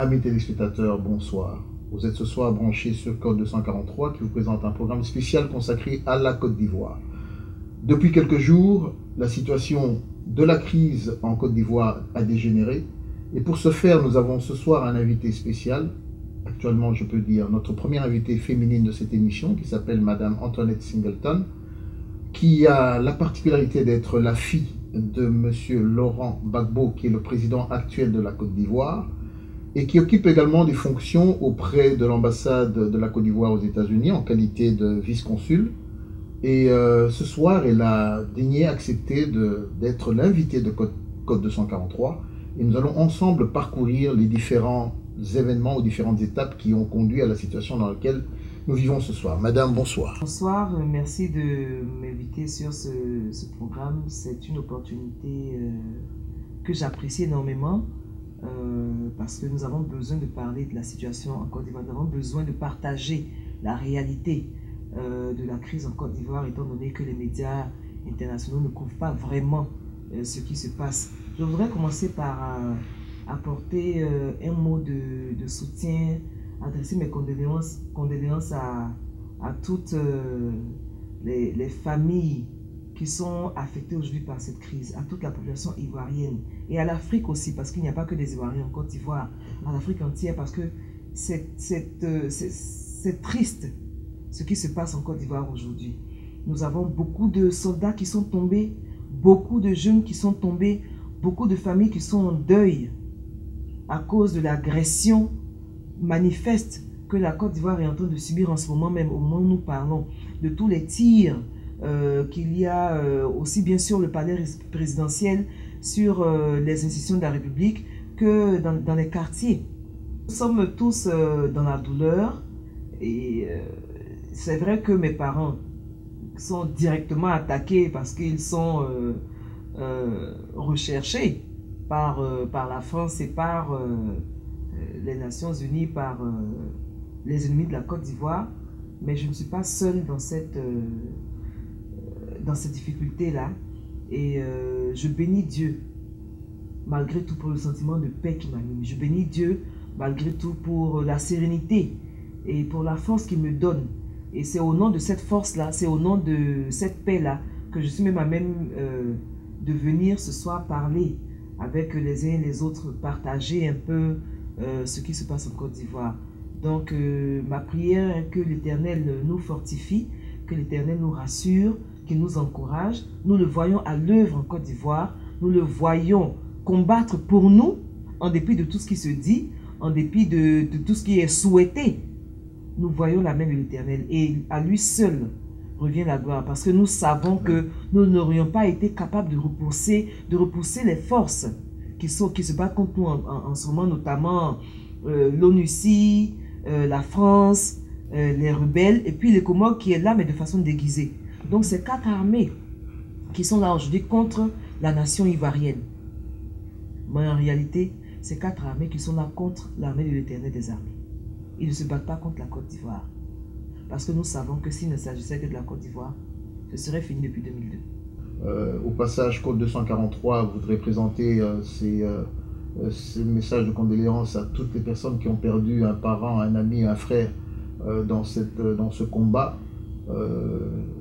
Amis téléspectateurs, bonsoir. Vous êtes ce soir branchés sur Code 243 qui vous présente un programme spécial consacré à la Côte d'Ivoire. Depuis quelques jours, la situation de la crise en Côte d'Ivoire a dégénéré et pour ce faire, nous avons ce soir un invité spécial. Actuellement, je peux dire notre première invitée féminine de cette émission qui s'appelle Madame Antoinette Singleton, qui a la particularité d'être la fille de Monsieur Laurent Gbagbo, qui est le président actuel de la Côte d'Ivoire, et qui occupe également des fonctions auprès de l'ambassade de la Côte d'Ivoire aux États-Unis en qualité de vice-consul. Et ce soir, elle a daigné accepter d'être l'invitée de Code 243. Et nous allons ensemble parcourir les différents événements ou différentes étapes qui ont conduit à la situation dans laquelle nous vivons ce soir. Madame, bonsoir. Bonsoir, merci de m'inviter sur ce programme. C'est une opportunité que j'apprécie énormément. Parce que nous avons besoin de parler de la situation en Côte d'Ivoire, nous avons besoin de partager la réalité de la crise en Côte d'Ivoire, étant donné que les médias internationaux ne couvrent pas vraiment ce qui se passe. Je voudrais commencer par apporter un mot de soutien, adresser mes condoléances à toutes les familles qui sont affectés aujourd'hui par cette crise, à toute la population ivoirienne et à l'Afrique aussi, parce qu'il n'y a pas que des Ivoiriens en Côte d'Ivoire, à l'Afrique entière, parce que c'est triste ce qui se passe en Côte d'Ivoire aujourd'hui. Nous avons beaucoup de soldats qui sont tombés, beaucoup de jeunes qui sont tombés, beaucoup de familles qui sont en deuil à cause de l'agression manifeste que la Côte d'Ivoire est en train de subir en ce moment même, au moment où nous parlons, de tous les tirs qu'il y a aussi bien sûr le palais présidentiel, sur les institutions de la République, que dans les quartiers. Nous sommes tous dans la douleur et c'est vrai que mes parents sont directement attaqués parce qu'ils sont recherchés par la France et par les Nations Unies, par les ennemis de la Côte d'Ivoire, mais je ne suis pas seule dans cette difficulté-là. Et je bénis Dieu, malgré tout, pour le sentiment de paix qui m'anime. Je bénis Dieu, malgré tout, pour la sérénité et pour la force qu'il me donne. Et c'est au nom de cette force-là, c'est au nom de cette paix-là, que je suis même à même de venir ce soir parler avec les uns et les autres, partager un peu ce qui se passe en Côte d'Ivoire. Donc, ma prière est que l'Éternel nous fortifie, que l'Éternel nous rassure, qu'il nous encourage. Nous le voyons à l'œuvre en Côte d'Ivoire. Nous le voyons combattre pour nous, en dépit de tout ce qui se dit, en dépit de tout ce qui est souhaité. Nous voyons la main de l'Éternel et à lui seul revient la gloire. Parce que nous savons que nous n'aurions pas été capables de repousser les forces qui se battent contre nous en ce moment, notamment l'ONUCI, la France, les rebelles, et puis les Comores qui est là, mais de façon déguisée. Donc, c'est 4 armées qui sont là aujourd'hui contre la nation ivoirienne. Mais en réalité, c'est 4 armées qui sont là contre l'armée de l'Éternel des armées. Ils ne se battent pas contre la Côte d'Ivoire. Parce que nous savons que s'il ne s'agissait que de la Côte d'Ivoire, ce serait fini depuis 2002. Au passage, Code 243 voudrait présenter ces messages de condoléances à toutes les personnes qui ont perdu un parent, un ami, un frère dans ce combat.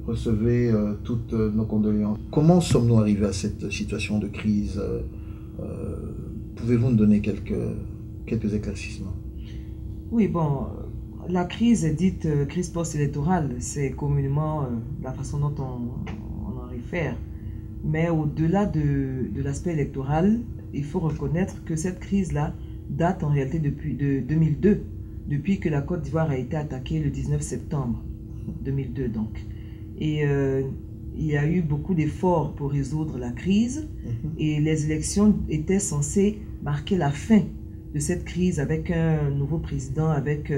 Recevez toutes nos condoléances. Comment sommes-nous arrivés à cette situation de crise? Pouvez-vous nous donner quelques éclaircissements? Oui, bon, la crise est dite crise post-électorale, c'est communément la façon dont on en réfère. Mais au-delà de l'aspect électoral, il faut reconnaître que cette crise-là date en réalité depuis 2002, depuis que la Côte d'Ivoire a été attaquée le 19 septembre 2002 donc. Et il y a eu beaucoup d'efforts pour résoudre la crise et les élections étaient censées marquer la fin de cette crise avec un nouveau président, avec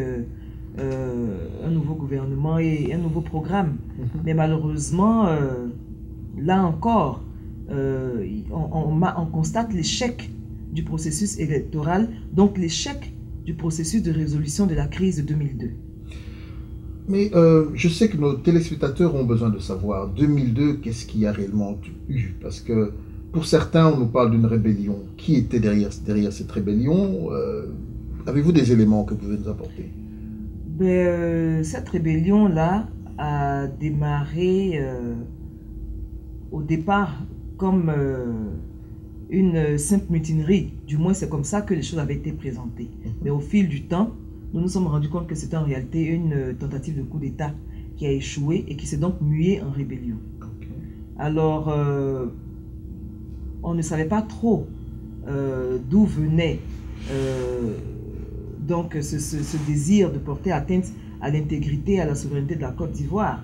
un nouveau gouvernement et un nouveau programme. Mais malheureusement, là encore, on constate l'échec du processus électoral, donc l'échec du processus de résolution de la crise de 2002. Mais je sais que nos téléspectateurs ont besoin de savoir, 2002, qu'est-ce qu'il y a réellement eu? Parce que pour certains, on nous parle d'une rébellion. Qui était derrière cette rébellion? Avez-vous des éléments que vous pouvez nous apporter? Cette rébellion-là a démarré au départ comme une simple mutinerie. Du moins, c'est comme ça que les choses avaient été présentées. Mais au fil du temps, nous nous sommes rendus compte que c'était en réalité une tentative de coup d'État qui a échoué et qui s'est donc muée en rébellion. Okay. Alors, on ne savait pas trop d'où venait donc ce désir de porter atteinte à l'intégrité, à la souveraineté de la Côte d'Ivoire.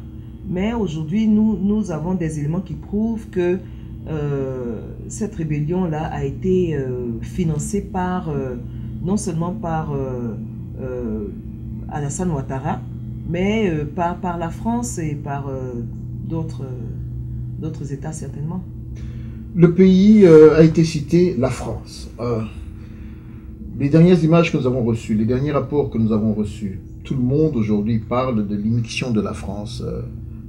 Mais aujourd'hui, nous avons des éléments qui prouvent que cette rébellion-là a été financée par, non seulement par Alassane Ouattara, mais par la France et par d'autres États certainement. Le pays a été cité, la France. Les dernières images que nous avons reçues, les derniers rapports que nous avons reçus, tout le monde aujourd'hui parle de l'immixtion de la France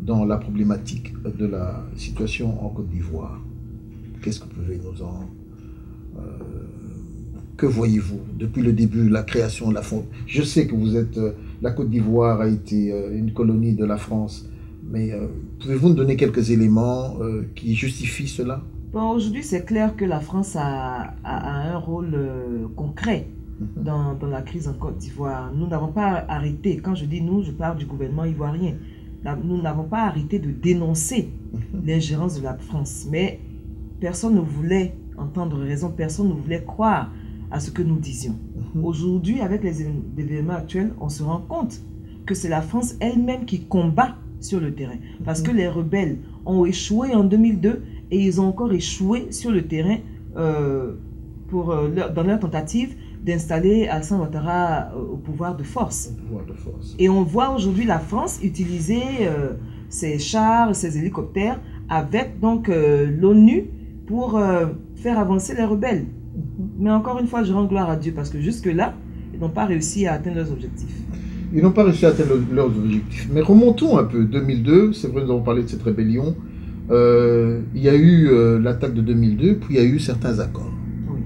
dans la problématique de la situation en Côte d'Ivoire. Qu'est-ce que vous pouvez nous en... que voyez-vous depuis le début, la création de la France? Je sais que vous êtes... la Côte d'Ivoire a été une colonie de la France, mais pouvez-vous nous donner quelques éléments qui justifient cela? Bon, aujourd'hui, c'est clair que la France a un rôle concret dans la crise en Côte d'Ivoire. Nous n'avons pas arrêté, quand je dis nous, je parle du gouvernement ivoirien, nous n'avons pas arrêté de dénoncer l'ingérence de la France, mais personne ne voulait entendre raison, personne ne voulait croire à ce que nous disions. Aujourd'hui, avec les événements actuels, on se rend compte que c'est la France elle-même qui combat sur le terrain. Parce que les rebelles ont échoué en 2002 et ils ont encore échoué sur le terrain dans leur tentative d'installer Alassane Ouattara au pouvoir de force. Et on voit aujourd'hui la France utiliser ses chars, ses hélicoptères avec donc l'ONU pour faire avancer les rebelles. Mais encore une fois, je rends gloire à Dieu parce que jusque-là, ils n'ont pas réussi à atteindre leurs objectifs. Ils n'ont pas réussi à atteindre leurs objectifs. Mais remontons un peu. 2002, c'est vrai, nous avons parlé de cette rébellion. Il y a eu l'attaque de 2002, puis il y a eu certains accords. Oui.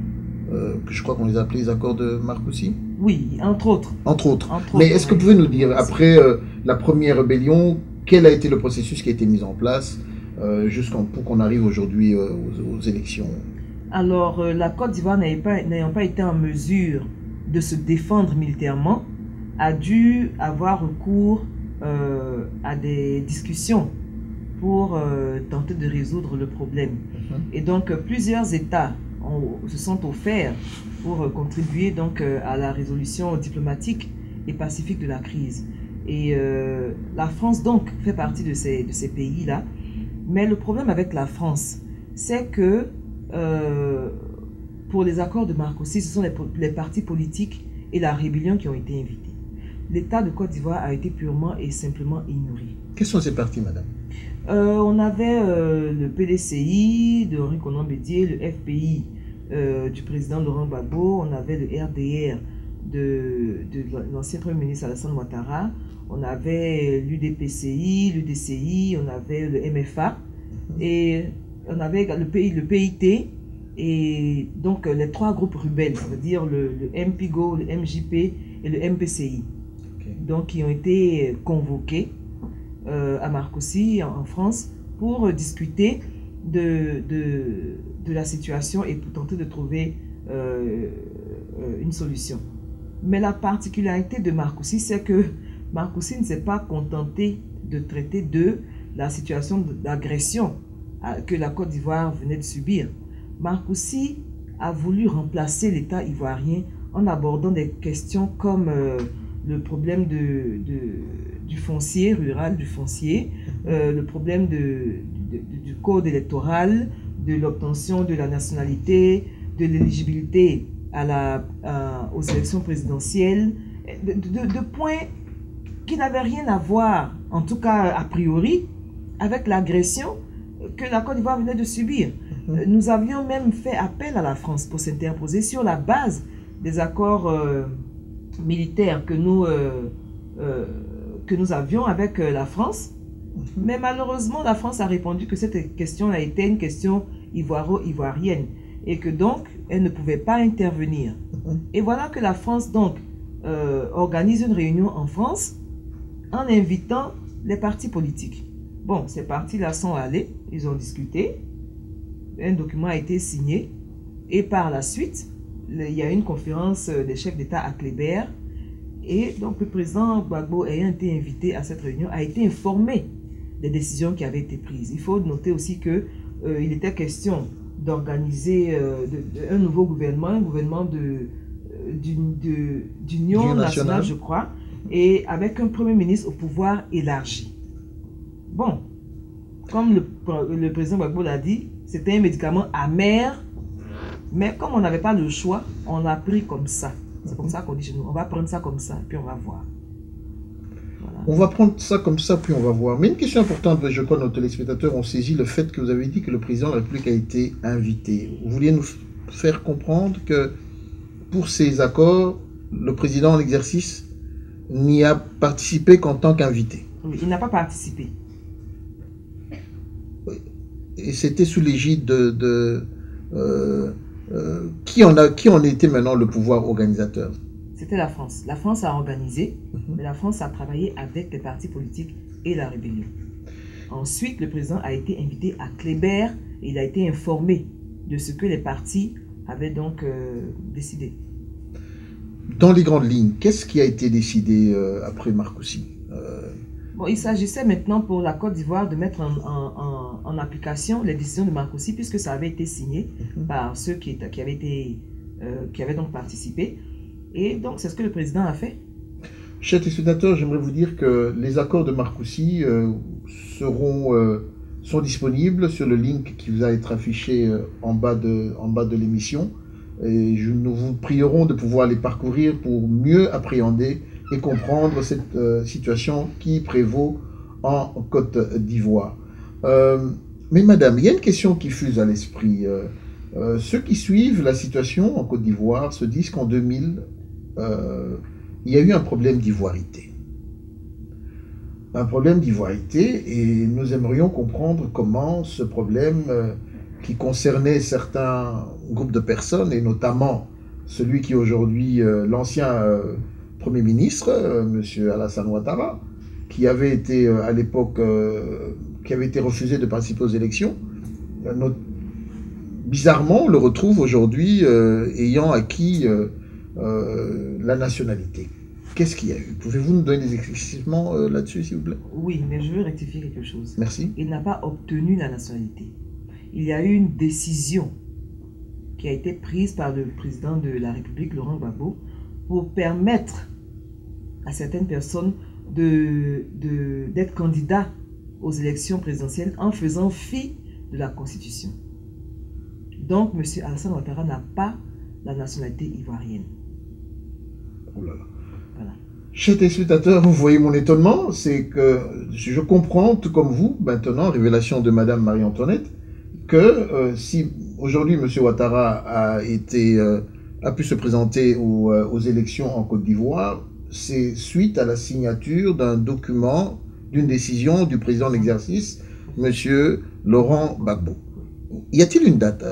Je crois qu'on les a appelés les accords de Marcoussis. Oui, entre autres. Entre autres. Mais est-ce que vous pouvez nous dire, après la première rébellion, quel a été le processus qui a été mis en place pour qu'on arrive aujourd'hui aux élections? Alors, la Côte d'Ivoire n'ayant pas été en mesure de se défendre militairement, a dû avoir recours à des discussions pour tenter de résoudre le problème. Et donc, plusieurs États se sont offerts pour contribuer donc, à la résolution diplomatique et pacifique de la crise. Et la France, donc, fait partie de ces pays-là. Mais le problème avec la France, c'est que pour les accords de Marcoussis, ce sont les partis politiques et la rébellion qui ont été invités. L'État de Côte d'Ivoire a été purement et simplement ignoré. Quels sont ces partis, madame? On avait le PDCI de Henri Konan Bédié, le FPI du président Laurent Gbagbo, on avait le RDR de l'ancien Premier ministre Alassane Ouattara, on avait l'UDPCI, l'UDCI, on avait le MFA, et on avait le PIT, et donc les trois groupes rebelles, ça veut dire le MPIGO, le MJP et le MPCI. Donc, qui ont été convoqués à Marcoussis, en France, pour discuter de la situation et pour tenter de trouver une solution. Mais la particularité de Marcoussis, c'est que Marcoussis ne s'est pas contenté de traiter de la situation d'agression que la Côte d'Ivoire venait de subir. Marcoussis a voulu remplacer l'État ivoirien en abordant des questions comme le problème du foncier rural, du foncier, le problème du code électoral, de l'obtention de la nationalité, de l'éligibilité aux élections présidentielles, de points qui n'avaient rien à voir, en tout cas a priori, avec l'agression que la Côte d'Ivoire venait de subir. Nous avions même fait appel à la France pour s'interposer sur la base des accords militaires que nous avions avec la France. Mais malheureusement, la France a répondu que cette question a été une question ivoiro-ivoirienne et que donc, elle ne pouvait pas intervenir. Et voilà que la France, donc, organise une réunion en France en invitant les partis politiques. Bon, ces partis-là sont allés, ils ont discuté, un document a été signé, et par la suite, il y a une conférence des chefs d'État à Kléber, et donc le président Gbagbo, ayant été invité à cette réunion, a été informé des décisions qui avaient été prises. Il faut noter aussi que il était question d'organiser un nouveau gouvernement, un gouvernement d'union nationale, je crois, et avec un premier ministre au pouvoir élargi. Bon, comme le président Gbagbo l'a dit, c'était un médicament amer, mais comme on n'avait pas le choix, on l'a pris comme ça. C'est comme ça qu'on dit chez nous, on va prendre ça comme ça, puis on va voir. Voilà. On va prendre ça comme ça, puis on va voir. Mais une question importante, je crois que nos téléspectateurs ont saisi le fait que vous avez dit que le président de la République a été invité. Vous vouliez nous faire comprendre que pour ces accords, le président en exercice n'y a participé qu'en tant qu'invité. Oui, il n'a pas participé. Et c'était sous l'égide qui en était maintenant le pouvoir organisateur? C'était la France. La France a organisé, mais la France a travaillé avec les partis politiques et la rébellion. Ensuite, le président a été invité à Kléber et il a été informé de ce que les partis avaient donc décidé. Dans les grandes lignes, qu'est-ce qui a été décidé après Marcoussis? Bon, il s'agissait maintenant pour la Côte d'Ivoire de mettre en application les décisions de Marcoussis, puisque ça avait été signé par ceux qui avaient donc participé. Et donc, c'est ce que le président a fait. Chers téléspectateurs, j'aimerais vous dire que les accords de Marcoussis sont disponibles sur le link qui va être affiché en bas de l'émission. Et nous vous prierons de pouvoir les parcourir pour mieux appréhender et comprendre cette situation qui prévaut en Côte d'Ivoire. Mais madame, il y a une question qui fuse à l'esprit. Ceux qui suivent la situation en Côte d'Ivoire se disent qu'en 2000, il y a eu un problème d'ivoirité. Un problème d'ivoirité, et nous aimerions comprendre comment ce problème qui concernait certains groupes de personnes, et notamment celui qui est aujourd'hui l'ancien Premier ministre, M. Alassane Ouattara, qui avait été à l'époque, qui avait été refusé de participer aux élections. Bizarrement, on le retrouve aujourd'hui ayant acquis la nationalité. Qu'est-ce qu'il y a eu? Pouvez-vous nous donner des éclaircissements là-dessus, s'il vous plaît? Oui, mais je veux rectifier quelque chose. Merci. Il n'a pas obtenu la nationalité. Il y a eu une décision qui a été prise par le président de la République, Laurent Gbagbo, pour permettre à certaines personnes d'être candidats aux élections présidentielles en faisant fi de la Constitution. Donc, M. Alassane Ouattara n'a pas la nationalité ivoirienne. Oh là là. Voilà. Chers téléspectateurs, vous voyez mon étonnement, c'est que je comprends, tout comme vous, maintenant, révélation de Madame Marie-Antoinette, que si aujourd'hui M. Ouattara a pu se présenter aux élections en Côte d'Ivoire, c'est suite à la signature d'un document, d'une décision du président d'exercice, M. Laurent Gbagbo. Y a-t-il une date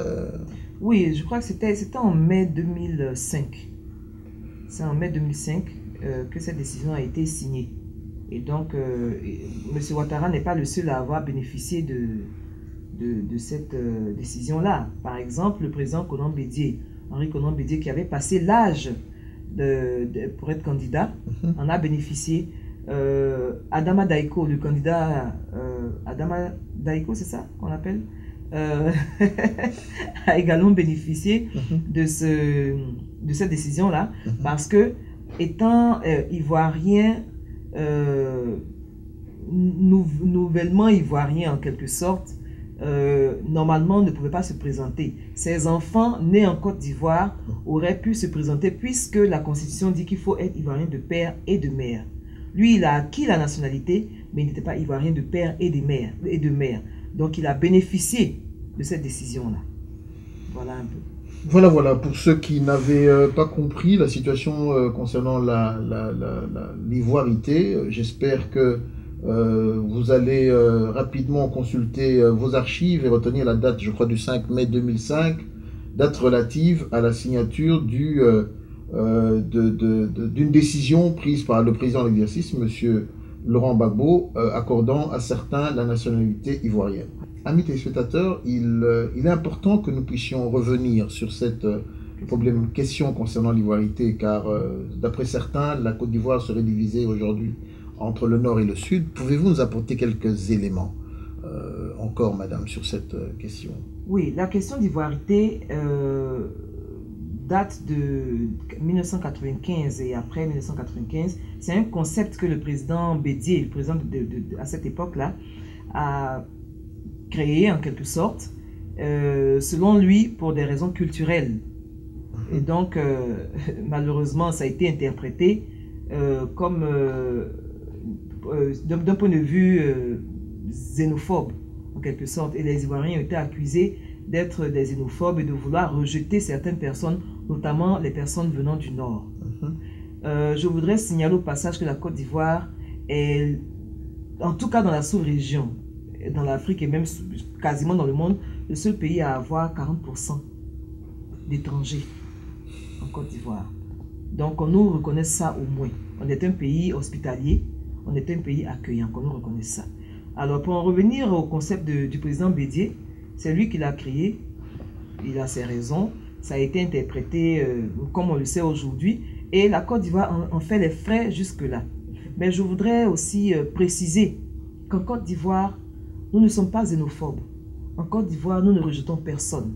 Oui, je crois que c'était en mai 2005. C'est en mai 2005 que cette décision a été signée. Et donc, M. Ouattara n'est pas le seul à avoir bénéficié de cette décision-là. Par exemple, le président Henri Konan Bédié, qui avait passé l'âge pour être candidat, en a bénéficié. Adama Daïko, le candidat Adama Daïko, c'est ça qu'on appelle, a également bénéficié de cette décision-là, parce que, étant ivoirien, nouvellement ivoirien en quelque sorte, normalement ne pouvait pas se présenter. Ses enfants nés en Côte d'Ivoire auraient pu se présenter, puisque la Constitution dit qu'il faut être ivoirien de père et de mère. Lui, il a acquis la nationalité, mais il n'était pas ivoirien de père et de mère. Donc, il a bénéficié de cette décision-là. Voilà un peu. Voilà. Pour ceux qui n'avaient pas compris la situation concernant l'ivoirité, j'espère que vous allez rapidement consulter vos archives et retenir la date, je crois, du 5 mai 2005, date relative à la signature du d'une décision prise par le président de l'exercice, M. Laurent Gbagbo, accordant à certains la nationalité ivoirienne. Amis téléspectateurs, il est important que nous puissions revenir sur cette question concernant l'ivoirité, car d'après certains, la Côte d'Ivoire serait divisée aujourd'hui entre le nord et le sud. Pouvez-vous nous apporter quelques éléments encore, madame, sur cette question? Oui, la question d'ivoirité date de 1995 et après 1995. C'est un concept que le président Bédié, le président à cette époque-là, a créé en quelque sorte, selon lui, pour des raisons culturelles. Et donc, malheureusement, ça a été interprété comme, d'un point de vue xénophobe, en quelque sorte. Et les Ivoiriens ont été accusés d'être des xénophobes et de vouloir rejeter certaines personnes, notamment les personnes venant du Nord. Je voudrais signaler au passage que la Côte d'Ivoire est, en tout cas dans la sous-région, dans l'Afrique et même quasiment dans le monde, le seul pays à avoir 40% d'étrangers en Côte d'Ivoire. Donc on nous reconnaît ça au moins. On est un pays hospitalier, on est un pays accueillant, qu'on nous reconnaisse ça. Alors pour en revenir au concept du président Bédié, c'est lui qui l'a créé, il a ses raisons, ça a été interprété comme on le sait aujourd'hui, et la Côte d'Ivoire en fait les frais jusque-là. Mais je voudrais aussi préciser qu'en Côte d'Ivoire, nous ne sommes pas xénophobes. En Côte d'Ivoire, nous ne rejetons personne.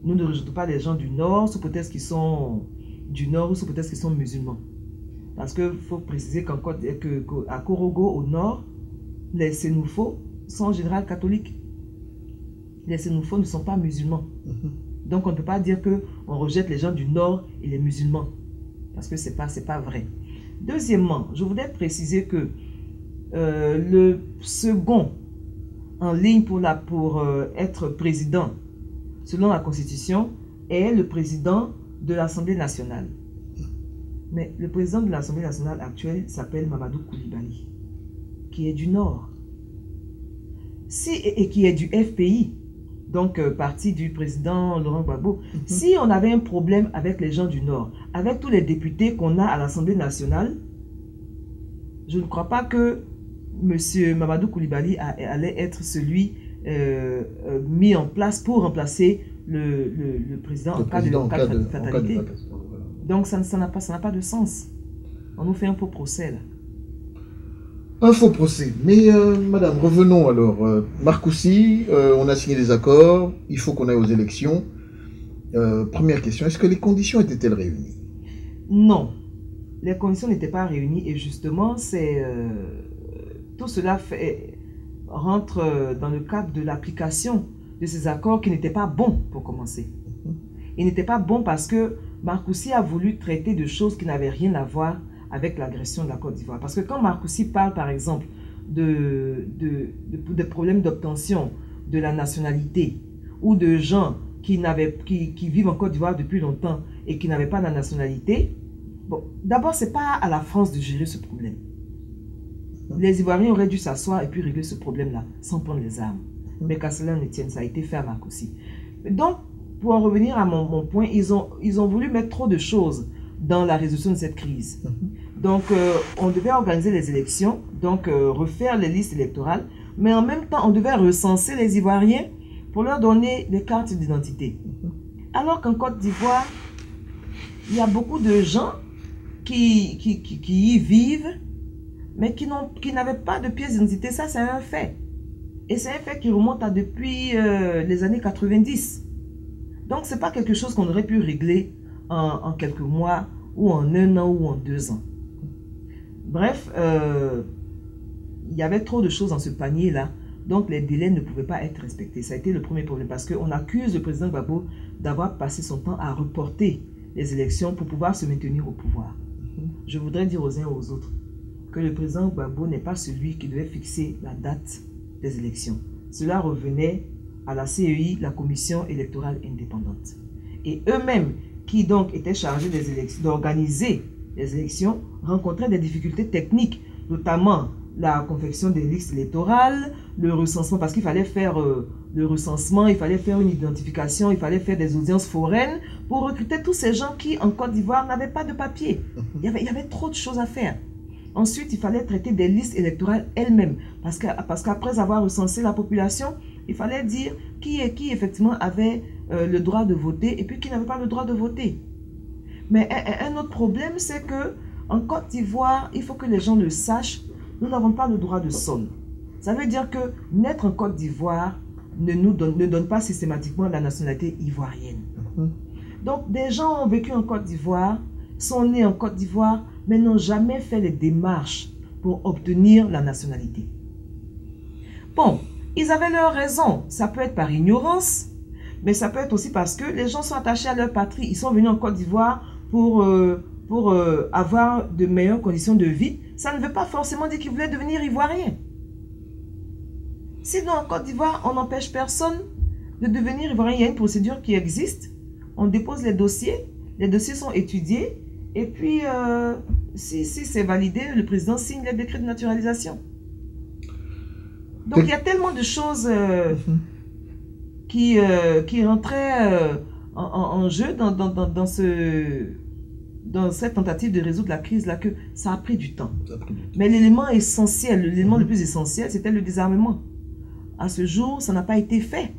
Nous ne rejetons pas les gens du Nord, sous prétexte qu'ils sont du Nord ou sous prétexte qu'ils sont musulmans. Parce qu'il faut préciser qu'à Korogo, au Nord, les Sénoufos sont en général catholiques. Les Sénoufos ne sont pas musulmans. Donc on ne peut pas dire qu'on rejette les gens du Nord et les musulmans. Parce que ce n'est pas vrai. Deuxièmement, je voudrais préciser que le second en ligne pour être président, selon la Constitution, est le président de l'Assemblée nationale. Mais le président de l'Assemblée nationale actuelle s'appelle Mamadou Koulibaly, qui est du Nord. Et qui est du FPI, donc parti du président Laurent Gbagbo. Si on avait un problème avec les gens du Nord, avec tous les députés qu'on a à l'Assemblée nationale, je ne crois pas que M. Mamadou Koulibaly allait être celui mis en place pour remplacer le président en cas de fatalité. Donc ça n'a pas de sens. On nous fait un faux procès là. Un faux procès. Mais madame, revenons alors. Marcoussis, on a signé des accords, il faut qu'on aille aux élections. Première question, est-ce que les conditions étaient-elles réunies? Non, les conditions n'étaient pas réunies et justement, tout cela rentre dans le cadre de l'application de ces accords qui n'étaient pas bons pour commencer. Ils n'étaient pas bons parce que Marcoussis a voulu traiter de choses qui n'avaient rien à voir avec l'agression de la Côte d'Ivoire. Parce que quand Marcoussis parle par exemple de problèmes d'obtention de la nationalité ou de gens qui vivent en Côte d'Ivoire depuis longtemps et qui n'avaient pas la nationalité, bon, d'abord ce n'est pas à la France de gérer ce problème. Les Ivoiriens auraient dû s'asseoir et puis régler ce problème-là sans prendre les armes. Mais qu'à cela ne tienne, ça a été fait à Marcoussis. Donc, pour en revenir à mon point, ils ont voulu mettre trop de choses dans la résolution de cette crise. Donc, on devait organiser les élections, donc refaire les listes électorales, mais en même temps, on devait recenser les Ivoiriens pour leur donner des cartes d'identité. Alors qu'en Côte d'Ivoire, il y a beaucoup de gens qui y vivent, mais qui n'avaient pas de pièce d'identité. Ça, c'est un fait. Et c'est un fait qui remonte à depuis les années 90. Donc, ce n'est pas quelque chose qu'on aurait pu régler en quelques mois, ou en 1 an, ou en 2 ans. Bref, il y avait trop de choses dans ce panier-là. Donc, les délais ne pouvaient pas être respectés. Ça a été le premier problème parce qu'on accuse le président Gbagbo d'avoir passé son temps à reporter les élections pour pouvoir se maintenir au pouvoir. Je voudrais dire aux uns et aux autres que le président Gbagbo n'est pas celui qui devait fixer la date des élections. Cela revenait à la CEI, la Commission électorale indépendante. Et eux-mêmes, qui donc étaient chargés d'organiser les élections, rencontraient des difficultés techniques, notamment la confection des listes électorales, le recensement, parce qu'il fallait faire le recensement, il fallait faire une identification, il fallait faire des audiences foraines pour recruter tous ces gens qui, en Côte d'Ivoire, n'avaient pas de papier. Il y avait trop de choses à faire. Ensuite, il fallait traiter des listes électorales elles-mêmes, parce qu'après avoir recensé la population, il fallait dire qui effectivement avait le droit de voter et puis qui n'avait pas le droit de voter. Mais un autre problème, c'est que en Côte d'Ivoire, il faut que les gens le sachent, nous n'avons pas le droit de sol. Ça veut dire que naître en Côte d'Ivoire ne donne pas systématiquement la nationalité ivoirienne. Donc, des gens ont vécu en Côte d'Ivoire, sont nés en Côte d'Ivoire, mais n'ont jamais fait les démarches pour obtenir la nationalité. Bon, ils avaient leur raison. Ça peut être par ignorance, mais ça peut être aussi parce que les gens sont attachés à leur patrie. Ils sont venus en Côte d'Ivoire pour avoir de meilleures conditions de vie. Ça ne veut pas forcément dire qu'ils voulaient devenir ivoiriens. Sinon, en Côte d'Ivoire, on n'empêche personne de devenir ivoirien. Il y a une procédure qui existe. On dépose les dossiers sont étudiés, et puis, si c'est validé, le président signe les décrets de naturalisation. Donc, il y a tellement de choses qui rentraient en jeu dans cette tentative de résoudre la crise-là, que ça a pris du temps. Mais l'élément essentiel, l'élément le plus essentiel, c'était le désarmement. À ce jour, ça n'a pas été fait.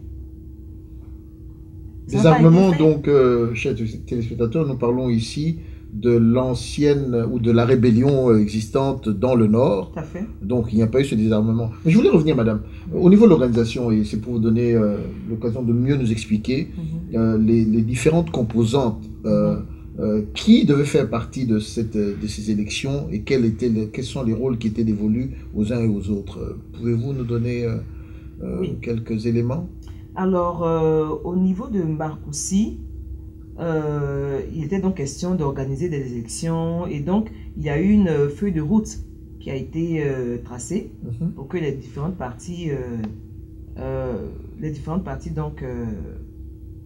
Désarmement, donc, chers téléspectateurs, nous parlons ici de l'ancienne ou de la rébellion existante dans le Nord. Tout à fait. Donc, il n'y a pas eu ce désarmement. Mais je voulais revenir, madame, au niveau de l'organisation, et c'est pour vous donner l'occasion de mieux nous expliquer les différentes composantes qui devaient faire partie de ces élections et quels sont les rôles qui étaient dévolus aux uns et aux autres. Pouvez-vous nous donner quelques éléments? Alors, au niveau de Marcoussis, il était donc question d'organiser des élections, et donc il y a eu une feuille de route qui a été tracée pour que les différentes parties donc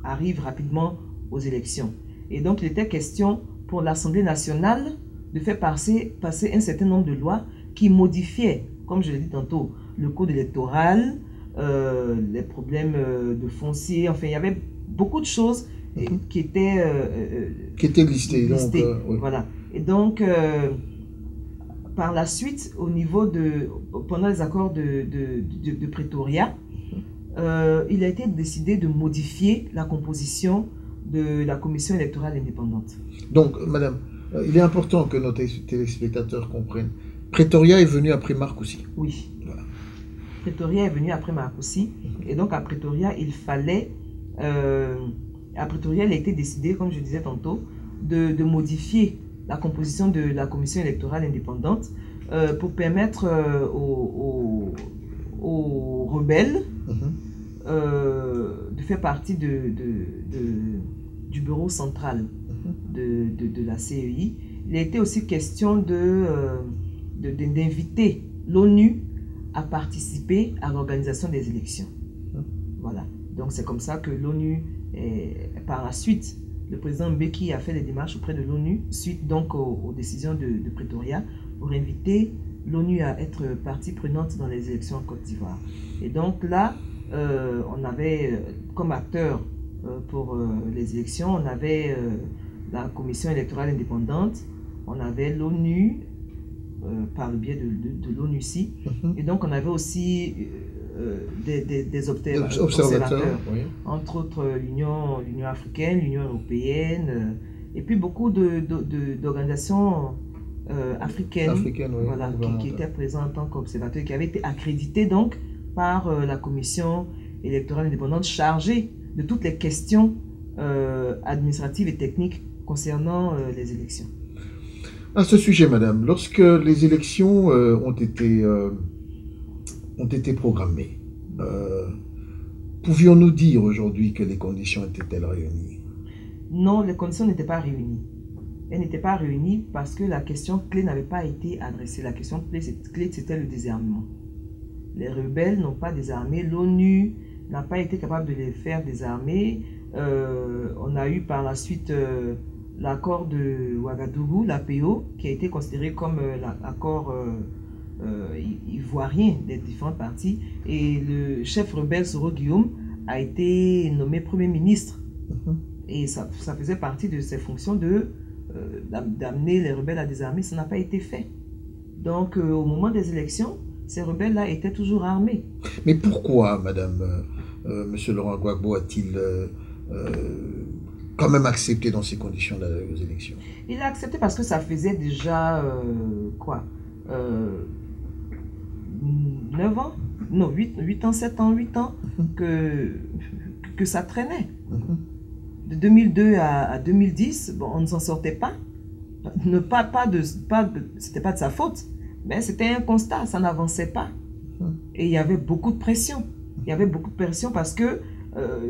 arrivent rapidement aux élections. Et donc il était question pour l'Assemblée nationale de faire passer un certain nombre de lois qui modifiaient, comme je l'ai dit tantôt, le code électoral, les problèmes de foncier, enfin il y avait beaucoup de choses qui étaient listées. Donc, oui. Voilà. Et donc par la suite, pendant les accords de Pretoria, il a été décidé de modifier la composition de la commission électorale indépendante. Donc, madame, il est important que nos téléspectateurs comprennent. Pretoria est venu après Marcoussis. Oui. Voilà. Pretoria est venu après Marcoussis. Et donc, à Pretoria, il a été décidé, comme je disais tantôt, de modifier la composition de la commission électorale indépendante pour permettre aux rebelles de faire partie du bureau central de la CEI. Il a été aussi question d'inviter l'ONU à participer à l'organisation des élections. Voilà. Donc c'est comme ça que l'ONU, par la suite, le président Mbeki a fait des démarches auprès de l'ONU, suite donc aux décisions de Pretoria, pour inviter l'ONU à être partie prenante dans les élections en Côte d'Ivoire. Et donc là, on avait comme acteur pour les élections, on avait la commission électorale indépendante, on avait l'ONU, par le biais de l'ONUCI, et donc on avait aussi des observateurs, oui. Entre autres l'Union africaine, l'Union européenne, et puis beaucoup d'organisations africaines, oui, voilà, qui étaient présentes en tant qu'observateurs, qui avaient été accrédités donc par la commission électorale indépendante chargée de toutes les questions administratives et techniques concernant les élections. À ce sujet, madame, lorsque les élections ont été programmées, pouvions-nous dire aujourd'hui que les conditions étaient-elles réunies? Non, les conditions n'étaient pas réunies. Elles n'étaient pas réunies parce que la question clé n'avait pas été adressée. La question clé, c'était le désarmement. Les rebelles n'ont pas désarmé, l'ONU n'a pas été capable de les faire désarmer. On a eu par la suite l'accord de Ouagadougou, l'APO, qui a été considéré comme l'accord ivoiriens des différents partis. Et le chef rebelle Soro Guillaume a été nommé Premier ministre. Et ça faisait partie de ses fonctions d'amener les rebelles à désarmer. Ça n'a pas été fait. Donc, au moment des élections, ces rebelles-là étaient toujours armés. Mais pourquoi, Monsieur Laurent Gbagbo a-t-il quand même accepté dans ces conditions-là aux élections? Il a accepté parce que ça faisait déjà, 9 ans? Non, 8 ans, 7 ans, 8 ans que ça traînait. De 2002 à 2010, bon, on ne s'en sortait pas. C'était pas de sa faute, mais c'était un constat, ça n'avançait pas. Et il y avait beaucoup de pression. Il y avait beaucoup de pression parce que,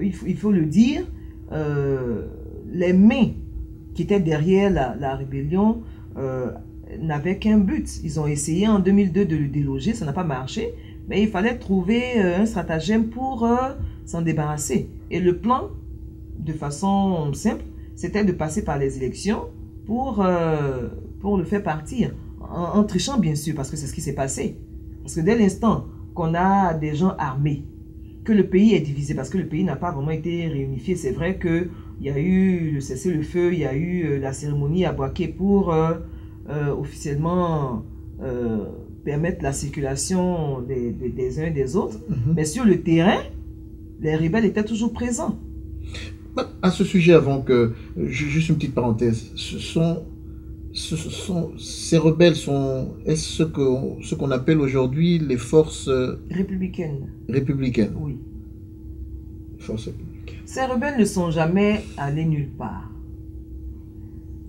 il faut le dire, les mains qui étaient derrière la rébellion n'avaient qu'un but. Ils ont essayé en 2002 de le déloger, ça n'a pas marché, mais il fallait trouver un stratagème pour s'en débarrasser. Et le plan, de façon simple, c'était de passer par les élections pour le faire partir, en trichant bien sûr, parce que c'est ce qui s'est passé. Parce que dès l'instant qu'on a des gens armés, que le pays est divisé, parce que le pays n'a pas vraiment été réunifié, c'est vrai qu'il y a eu le cessez-le-feu, il y a eu la cérémonie à Boaké pour officiellement permettre la circulation des uns et des autres, mais sur le terrain, les rebelles étaient toujours présents. À ce sujet, avant que... Juste une petite parenthèse. Ces rebelles sont... Est-ce ce qu'on appelle aujourd'hui les forces... Républicaines. Républicaines. Oui. Forces républicaines. Ces rebelles ne sont jamais allés nulle part.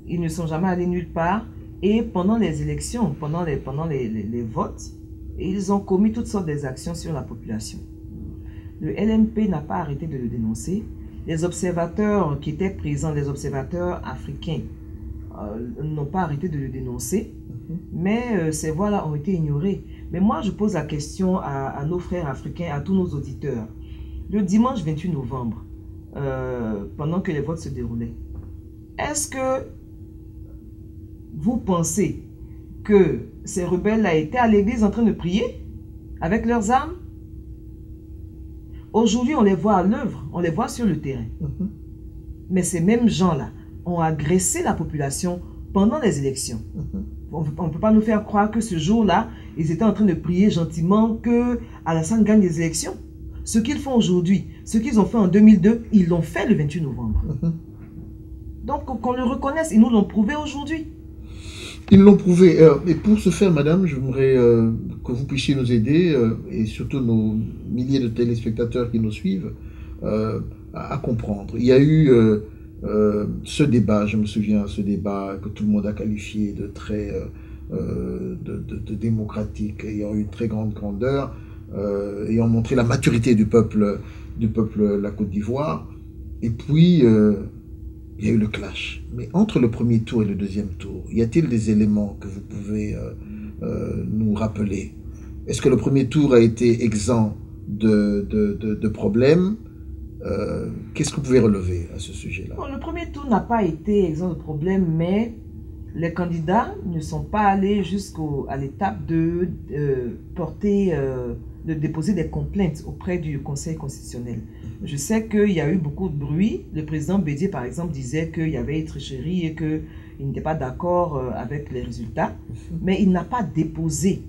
Ils ne sont jamais allés nulle part. Et pendant les élections, pendant les votes, ils ont commis toutes sortes d'actions sur la population. Le LMP n'a pas arrêté de le dénoncer. Les observateurs qui étaient présents, les observateurs africains, n'ont pas arrêté de le dénoncer, mais ces voix-là ont été ignorées. Mais moi, je pose la question à nos frères africains, à tous nos auditeurs. Le dimanche 28 novembre, pendant que les votes se déroulaient, est-ce que vous pensez que ces rebelles-là étaient à l'église en train de prier avec leurs armes? Aujourd'hui, on les voit à l'œuvre, on les voit sur le terrain. Mais ces mêmes gens-là ont agressé la population pendant les élections. On ne peut pas nous faire croire que ce jour-là, ils étaient en train de prier gentiment que Alassane gagne les élections. Ce qu'ils font aujourd'hui, ce qu'ils ont fait en 2002, ils l'ont fait le 28 novembre. Donc, qu'on le reconnaisse, ils nous l'ont prouvé aujourd'hui. Ils l'ont prouvé. Et pour ce faire, madame, j'aimerais que vous puissiez nous aider, et surtout nos milliers de téléspectateurs qui nous suivent, à comprendre. Il y a eu ce débat, je me souviens, ce débat que tout le monde a qualifié de très de démocratique, ayant eu une très grande grandeur, ayant montré la maturité du peuple de la Côte d'Ivoire. Et puis, il y a eu le clash. Mais entre le premier tour et le deuxième tour, y a-t-il des éléments que vous pouvez nous rappeler? Est-ce que le premier tour a été exempt de problèmes? Qu'est-ce que vous pouvez relever à ce sujet-là? Bon, le premier tour n'a pas été exempt de problèmes, mais les candidats ne sont pas allés jusqu'à l'étape de déposer des complaintes auprès du Conseil constitutionnel. Je sais qu'il y a eu beaucoup de bruit. Le président Bédié, par exemple, disait qu'il y avait une tricherie et qu'il n'était pas d'accord avec les résultats. Mais il n'a pas déposé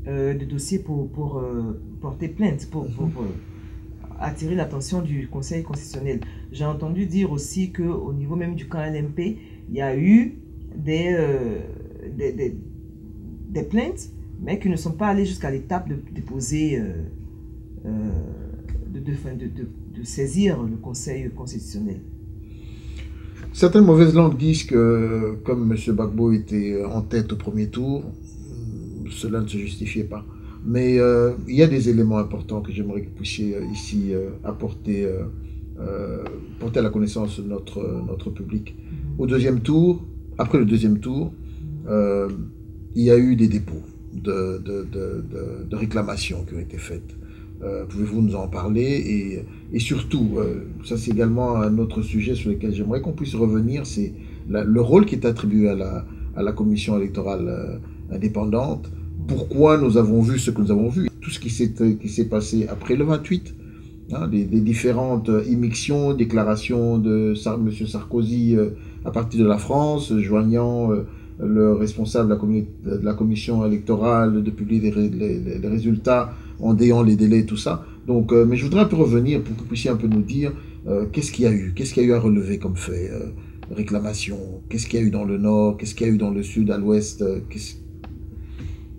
de dossier pour porter plainte, pour attirer l'attention du Conseil constitutionnel. J'ai entendu dire aussi qu'au niveau même du camp LMP, il y a eu des plaintes, mais qui ne sont pas allées jusqu'à l'étape de déposer, de saisir le Conseil constitutionnel. Certaines mauvaises langues disent que, comme M. Gbagbo était en tête au premier tour, cela ne se justifiait pas. Mais il y a des éléments importants que j'aimerais que vous puissiez ici porter à la connaissance de notre public. Au deuxième tour, après le deuxième tour, il y a eu des dépôts de réclamations qui ont été faites. Pouvez-vous nous en parler? Et surtout, ça c'est également un autre sujet sur lequel j'aimerais qu'on puisse revenir, c'est le rôle qui est attribué à la commission électorale indépendante pourquoi nous avons vu ce que nous avons vu, tout ce qui s'est passé après le 28, hein, des différentes immixtions, déclarations de M. Sarkozy à partir de la France, joignant le responsable de la commission électorale de publier les résultats en déant les délais, tout ça. Donc, mais je voudrais un peu revenir pour que vous puissiez un peu nous dire qu'est-ce qu'il y a eu à relever comme fait, réclamation, qu'est-ce qu'il y a eu dans le nord, qu'est-ce qu'il y a eu dans le sud, à l'ouest,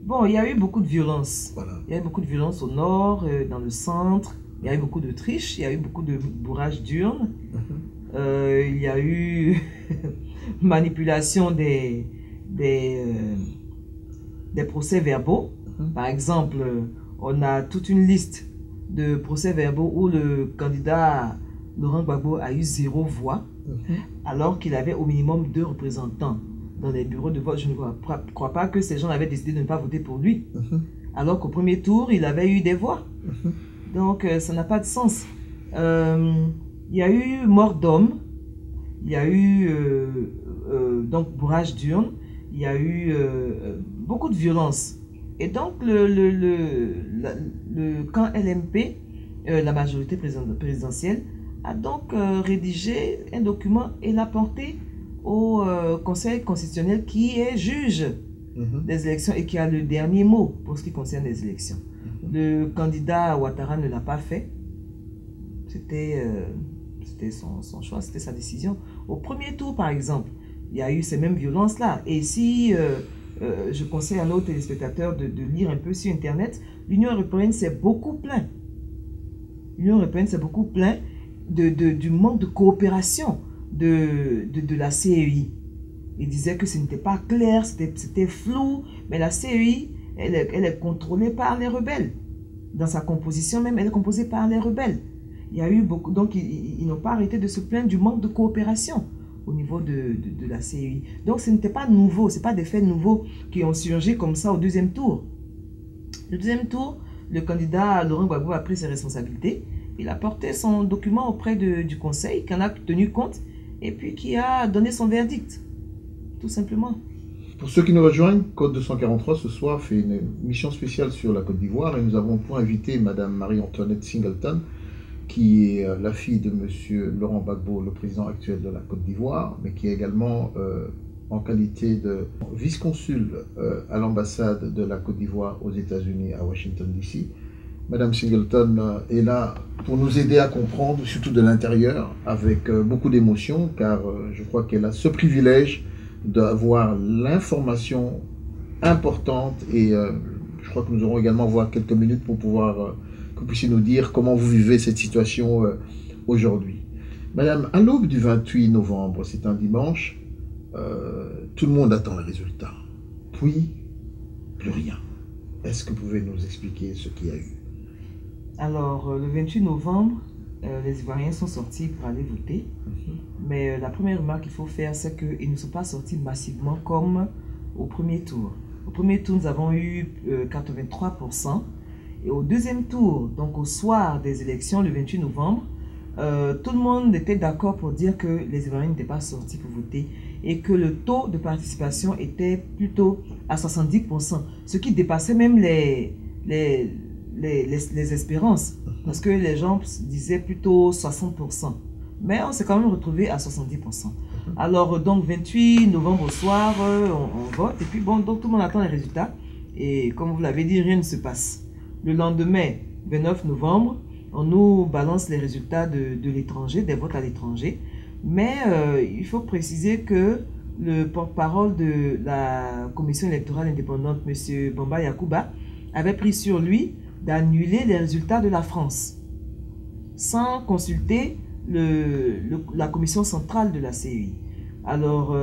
Bon, il y a eu beaucoup de violence. Voilà. Il y a eu beaucoup de violence au nord, dans le centre. Il y a eu beaucoup de triches, il y a eu beaucoup de bourrage d'urnes. Il y a eu manipulation des procès-verbaux. Par exemple, on a toute une liste de procès-verbaux où le candidat Laurent Gbagbo a eu 0 voix, alors qu'il avait au minimum 2 représentants dans les bureaux de vote. Je ne crois pas que ces gens avaient décidé de ne pas voter pour lui, alors qu'au premier tour, il avait eu des voix. Donc, ça n'a pas de sens. Il y a eu mort d'homme, il y a eu donc bourrage d'urnes, il y a eu beaucoup de violence. Et donc, le camp LMP, la majorité présidentielle, a donc rédigé un document et l'a porté au Conseil constitutionnel qui est juge des élections et qui a le dernier mot pour ce qui concerne les élections. Le candidat Ouattara ne l'a pas fait. C'était son choix, c'était sa décision. Au premier tour, par exemple, il y a eu ces mêmes violences-là. Et si je conseille à nos téléspectateurs de lire un peu sur Internet, l'Union européenne s'est beaucoup plaint. L'Union européenne s'est beaucoup plaint du manque de coopération de la CEI. Il disait que ce n'était pas clair, c'était flou, mais la CEI, elle est contrôlée par les rebelles. Dans sa composition même, elle est composée par les rebelles. Il y a eu beaucoup, donc ils n'ont pas arrêté de se plaindre du manque de coopération au niveau de la CEI. Donc ce n'était pas nouveau, ce n'est pas des faits nouveaux qui ont surgi comme ça au deuxième tour. Le deuxième tour, le candidat Laurent Gbagbo a pris ses responsabilités. Il a porté son document auprès du Conseil, qui en a tenu compte, et puis qui a donné son verdict, tout simplement. Pour ceux qui nous rejoignent, Code 243 ce soir fait une mission spéciale sur la Côte d'Ivoire et nous avons pour inviter Madame Marie-Antoinette Singleton, qui est la fille de Monsieur Laurent Gbagbo, le président actuel de la Côte d'Ivoire, mais qui est également en qualité de vice-consul à l'ambassade de la Côte d'Ivoire aux États-Unis à Washington DC. Madame Singleton est là pour nous aider à comprendre, surtout de l'intérieur, avec beaucoup d'émotion, car je crois qu'elle a ce privilège d'avoir l'information importante et je crois que nous aurons également voir quelques minutes pour pouvoir que vous puissiez nous dire comment vous vivez cette situation aujourd'hui. Madame, à l'aube du 28 novembre, c'est un dimanche, tout le monde attend les résultats. Puis, plus rien. Est-ce que vous pouvez nous expliquer ce qu'il y a eu? Alors, le 28 novembre, les Ivoiriens sont sortis pour aller voter. Mais la première remarque qu'il faut faire, c'est qu'ils ne sont pas sortis massivement comme au premier tour. Au premier tour, nous avons eu 83%. Et au deuxième tour, donc au soir des élections, le 28 novembre, tout le monde était d'accord pour dire que les Ivoiriens n'étaient pas sortis pour voter et que le taux de participation était plutôt à 70%, ce qui dépassait même les espérances, parce que les gens disaient plutôt 60%. Mais on s'est quand même retrouvé à 70%. Alors, donc, 28 novembre au soir, on vote. Et puis, bon, donc tout le monde attend les résultats. Et comme vous l'avez dit, rien ne se passe. Le lendemain, 29 novembre, on nous balance les résultats de l'étranger, des votes à l'étranger. Mais il faut préciser que le porte-parole de la commission électorale indépendante, M. Bamba Yakuba, avait pris sur lui d'annuler les résultats de la France sans consulter la commission centrale de la CEI. Alors,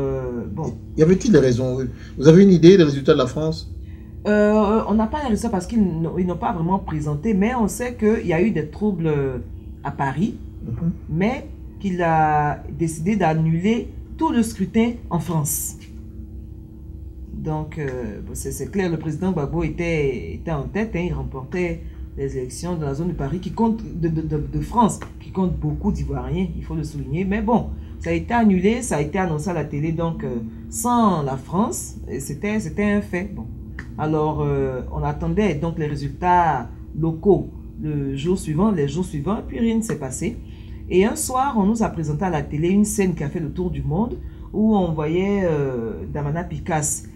bon. Y avait-il des raisons? Vous avez une idée des résultats de la France? On n'a pas les résultats parce qu'ils n'ont pas vraiment présenté, mais on sait qu'il y a eu des troubles à Paris, mais qu'il a décidé d'annuler tout le scrutin en France. Donc, c'est clair, le président Gbagbo était en tête, hein, il remportait les élections dans la zone de Paris, qui compte, de France, qui compte beaucoup d'Ivoiriens, il faut le souligner. Mais bon, ça a été annulé, ça a été annoncé à la télé, donc sans la France, c'était un fait. Bon. Alors, on attendait donc les résultats locaux le jour suivant, les jours suivants, et puis rien ne s'est passé. Et un soir, on nous a présenté à la télé une scène qui a fait le tour du monde, où on voyait Damana Picasse,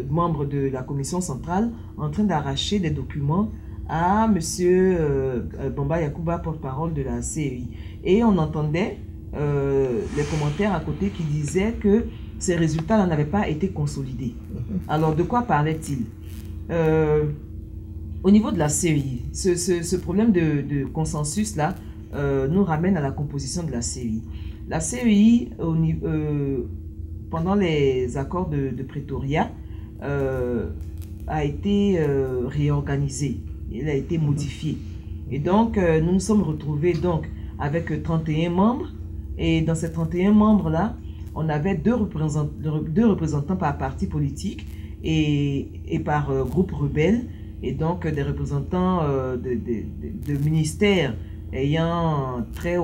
membre de la commission centrale, en train d'arracher des documents à M. Bamba Yakuba, porte-parole de la CEI. Et on entendait les commentaires à côté qui disaient que ces résultats n'avaient pas été consolidés. Alors, de quoi parlait-il? Au niveau de la CEI, ce problème de consensus-là nous ramène à la composition de la CEI. La CEI, pendant les accords de Pretoria, a été réorganisée, elle a été modifiée. Et donc, nous nous sommes retrouvés donc, avec 31 membres, et dans ces 31 membres-là, on avait deux représentants par parti politique et par groupe rebelle, et donc des représentants de ministères ayant trait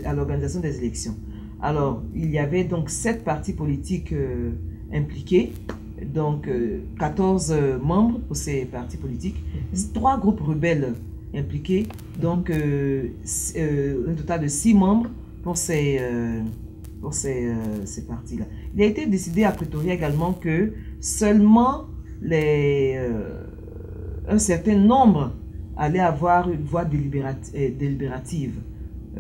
à l'organisation des élections. Alors, il y avait donc 7 partis politiques impliqués, donc 14 membres pour ces partis politiques, 3 groupes rebelles impliqués, donc un total de 6 membres pour ces partis-là. Il a été décidé à Pretoria également que seulement un certain nombre allait avoir une voix délibérative,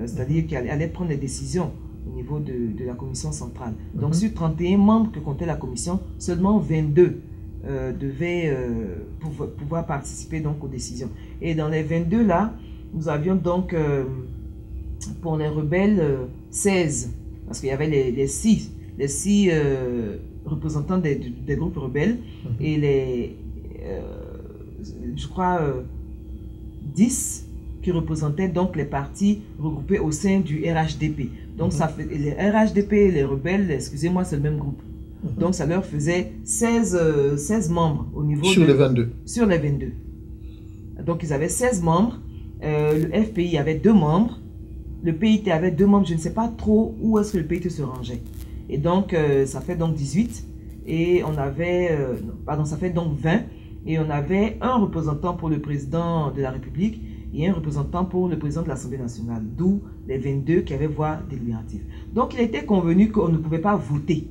c'est-à-dire qu'il allait prendre des décisions au niveau de la commission centrale. Donc sur 31 membres que comptait la commission, seulement 22 devaient pouvoir participer donc aux décisions. Et dans les 22 là, nous avions donc pour les rebelles 16, parce qu'il y avait les 6 représentants des groupes rebelles et je crois 10 qui représentaient donc les partis regroupés au sein du RHDP. Donc ça fait les RHDP et les rebelles, excusez-moi, c'est le même groupe. Donc ça leur faisait 16 membres au niveau sur les 22. Sur les 22. Donc ils avaient 16 membres. Le FPI avait 2 membres. Le PIT avait 2 membres. Je ne sais pas trop où est-ce que le PIT se rangeait. Et donc ça fait donc 18. Et on avait, pardon, ça fait donc 20. Et on avait un représentant pour le président de la République et un représentant pour le président de l'Assemblée nationale, d'où les 22 qui avaient voix délibérative. Donc il a été convenu qu'on ne pouvait pas voter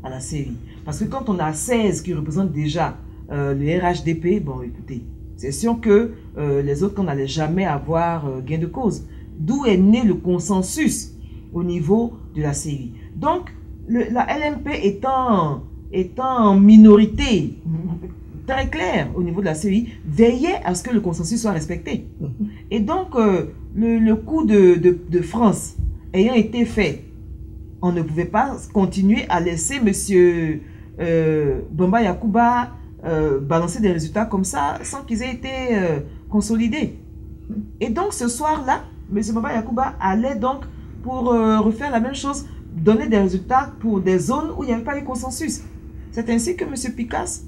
à la CEI. Parce que quand on a 16 qui représentent déjà le RHDP, bon écoutez, c'est sûr que les autres qu'on n'allait jamais avoir gain de cause. D'où est né le consensus au niveau de la CEI. Donc la LMP étant en minorité, très clair au niveau de la CEI, veillait à ce que le consensus soit respecté. Et donc, le coup de France ayant été fait, on ne pouvait pas continuer à laisser M. Bamba Yakuba balancer des résultats comme ça sans qu'ils aient été consolidés. Et donc, ce soir-là, M. Bamba Yakuba allait donc, pour refaire la même chose, donner des résultats pour des zones où il n'y avait pas eu consensus. C'est ainsi que M. Picasse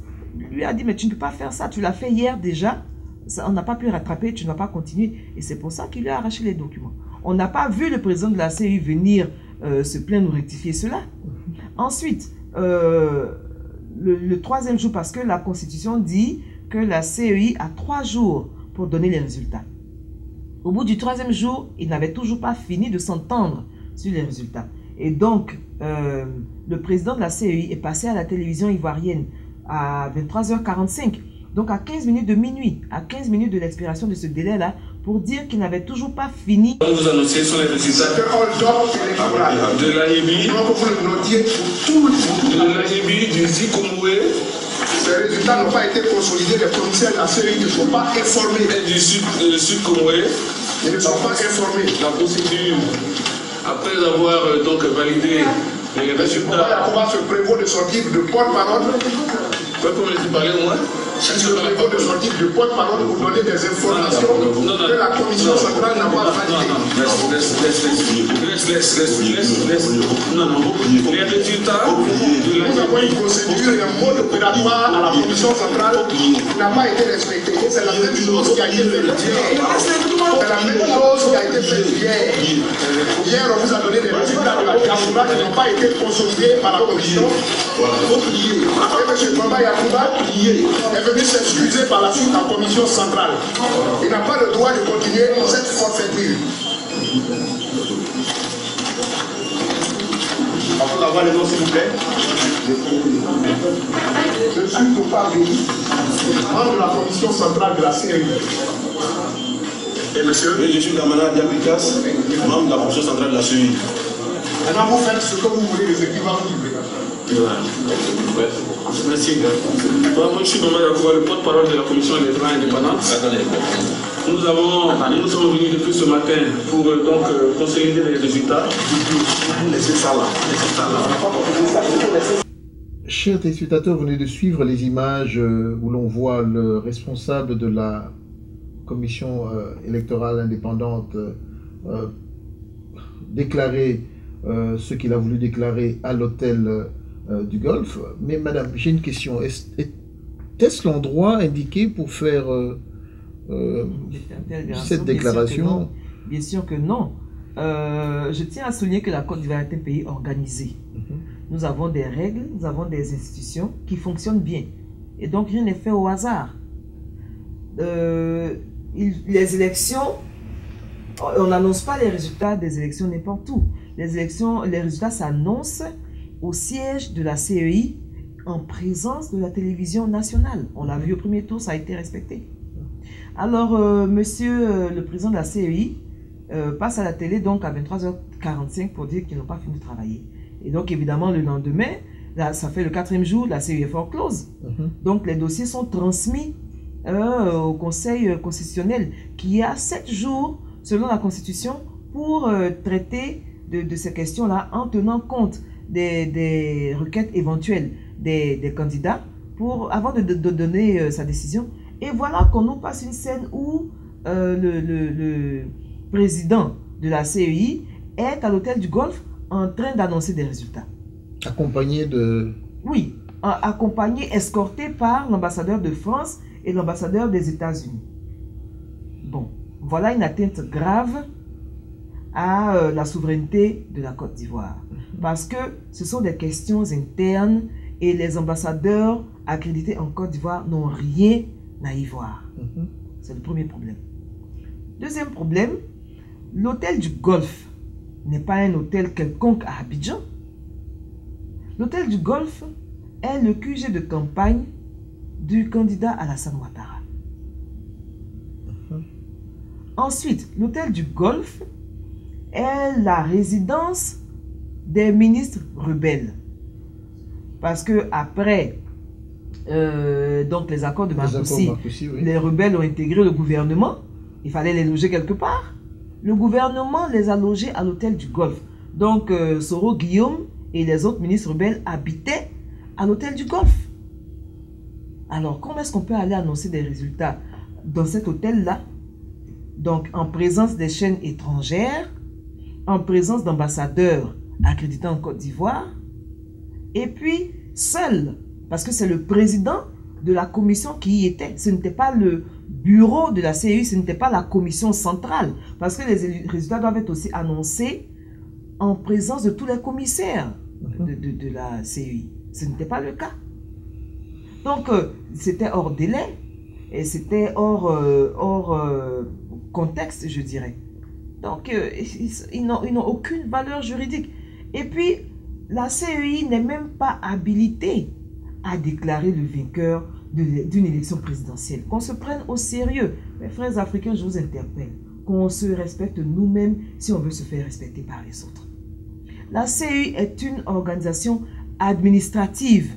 lui a dit, mais tu ne peux pas faire ça, tu l'as fait hier déjà, ça, on n'a pas pu rattraper, tu ne vas pas continuer. Et c'est pour ça qu'il lui a arraché les documents. On n'a pas vu le président de la CEI venir se plaindre ou rectifier cela. Ensuite, le 3e jour, parce que la Constitution dit que la CEI a 3 jours pour donner les résultats. Au bout du 3e jour, il n'avait toujours pas fini de s'entendre sur les résultats. Et donc, le président de la CEI est passé à la télévision ivoirienne à 23h45, donc à 15 minutes de minuit, à 15 minutes de l'expiration de ce délai-là, pour dire qu'il n'avait toujours pas fini. Vous annoncez sur les résultats de l'AIEBI, du Zikomoué. Ces résultats n'ont pas été consolidés, les commissaires de la CEI ne sont pas informés. Et du Sud Comoué. Ils ne sont pas informés. La procédure, après avoir donc validé les résultats. Comment se prévaut de sortir de porte-parole. Pourquoi vous me laissez parler au moins? Je me prévois de sortir de porte-parole pour donner des informations que la commission centrale n'a pas validées. Les résultats. Nous avons une procédure et un mode opératoire à la commission centrale qui n'a pas été respecté. C'est la même chose qui a été faite hier. C'est la même chose qui a été faite hier. Hier, on vous a donné des résultats de la diaspora qui n'ont pas été consolidés par la commission. Et M. Bamba Yakuba est venu s'excuser par la suite en commission centrale. Il n'a pas le droit de continuer cette forfaiture. On peut avoir les noms, s'il vous plaît. Je suis Topa Béni, membre de la commission centrale de la CEI. Et monsieur? Oui, je suis Damana Diabikas, membre de la commission centrale de la CEI. Maintenant, vous faites ce que vous voulez, les équivalents du Bénin. Merci. Moi, je suis Bamba Yakuba, le porte-parole de la commission électorale indépendante. Nous sommes venus depuis ce matin pour consolider les résultats. Laissez ça là. Chers téléspectateurs, vous venez de suivre les images où l'on voit le responsable de la commission électorale indépendante déclarer ce qu'il a voulu déclarer à l'hôtel du Golfe. Mais madame, j'ai une question. Est-ce l'endroit indiqué pour faire cette déclaration? Bien sûr que non. Je tiens à souligner que la Côte d'Ivoire est un pays organisé. Nous avons des règles, nous avons des institutions qui fonctionnent bien. Et donc rien n'est fait au hasard. Les élections, on n'annonce pas les résultats des élections n'importe où. Les résultats s'annoncent au siège de la CEI en présence de la télévision nationale. On l'a vu au premier tour, ça a été respecté. Alors, monsieur le président de la CEI passe à la télé donc à 23h45 pour dire qu'ils n'ont pas fini de travailler. Et donc, évidemment, le lendemain, là, ça fait le 4e jour, la CEI est fort close. Donc, les dossiers sont transmis au Conseil constitutionnel qui a 7 jours, selon la Constitution, pour traiter de ces questions-là en tenant compte des requêtes éventuelles des candidats avant de donner sa décision. Et voilà qu'on nous passe une scène où le président de la CEI est à l'hôtel du Golfe en train d'annoncer des résultats. Accompagné de... Oui, accompagné, escorté par l'ambassadeur de France et l'ambassadeur des États-Unis. Bon, voilà une atteinte grave à la souveraineté de la Côte d'Ivoire. Parce que ce sont des questions internes et les ambassadeurs accrédités en Côte d'Ivoire n'ont rien à y voir. C'est le premier problème. Deuxième problème, l'hôtel du Golfe n'est pas un hôtel quelconque à Abidjan. L'hôtel du Golfe est le QG de campagne du candidat Alassane Ouattara. Ensuite, l'hôtel du Golfe est la résidence des ministres rebelles. Parce que après donc les accords de Marcoussis, oui, les rebelles ont intégré le gouvernement. Il fallait les loger quelque part. Le gouvernement les a logés à l'hôtel du Golfe. Donc Soro Guillaume et les autres ministres rebelles habitaient à l'hôtel du Golfe. Alors comment est-ce qu'on peut aller annoncer des résultats dans cet hôtel-là? Donc en présence des chaînes étrangères, en présence d'ambassadeurs accrédités en Côte d'Ivoire, et puis seul, parce que c'est le président de la commission qui y était. Ce n'était pas le bureau de la CEI, ce n'était pas la commission centrale, parce que les résultats doivent être aussi annoncés en présence de tous les commissaires de la CEI. Ce n'était pas le cas. Donc, c'était hors délai, et c'était hors contexte, je dirais. Donc, ils n'ont aucune valeur juridique. Et puis, la CEI n'est même pas habilitée à déclarer le vainqueur d'une élection présidentielle. Qu'on se prenne au sérieux. Mes frères africains, je vous interpelle. Qu'on se respecte nous-mêmes si on veut se faire respecter par les autres. La CEI est une organisation administrative.